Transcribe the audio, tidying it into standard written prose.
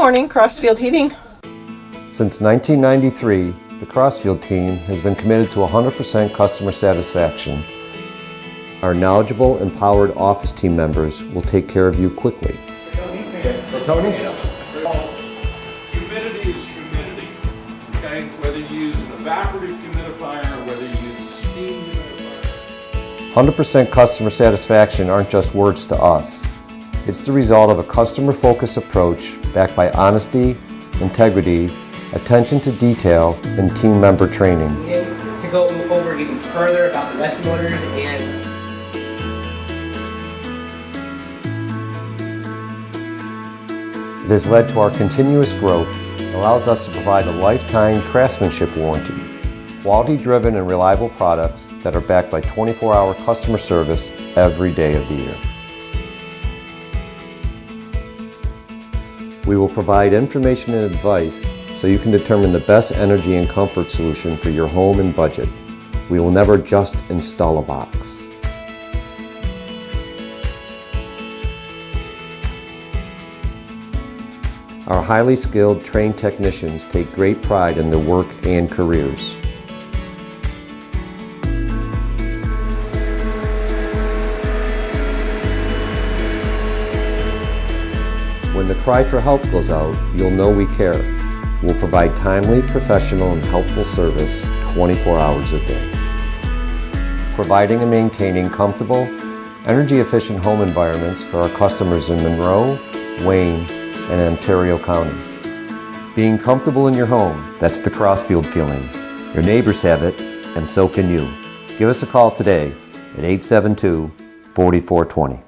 morning, Crossfield Heating. Since 1993, the Crossfield team has been committed to 100% customer satisfaction. Our knowledgeable, empowered office team members will take care of you quickly. So Tony? Humidity is humidity, okay? Whether you use an evaporative humidifier or whether you use a steam humidifier. 100% customer satisfaction aren't just words to us. It's the result of a customer-focused approach backed by honesty, integrity, attention to detail, and team member training. To go over even further about the rescue motors and It has led to our continuous growth and allows us to provide a lifetime craftsmanship warranty. Quality-driven and reliable products that are backed by 24-hour customer service every day of the year. We will provide information and advice so you can determine the best energy and comfort solution for your home and budget. We will never just install a box. Our highly skilled, trained technicians take great pride in their work and careers. When the cry for help goes out, you'll know we care. We'll provide timely, professional, and helpful service 24 hours a day. Providing and maintaining comfortable, energy-efficient home environments for our customers in Monroe, Wayne, and Ontario counties. Being comfortable in your home, that's the Crossfield feeling. Your neighbors have it, and so can you. Give us a call today at 872-4420.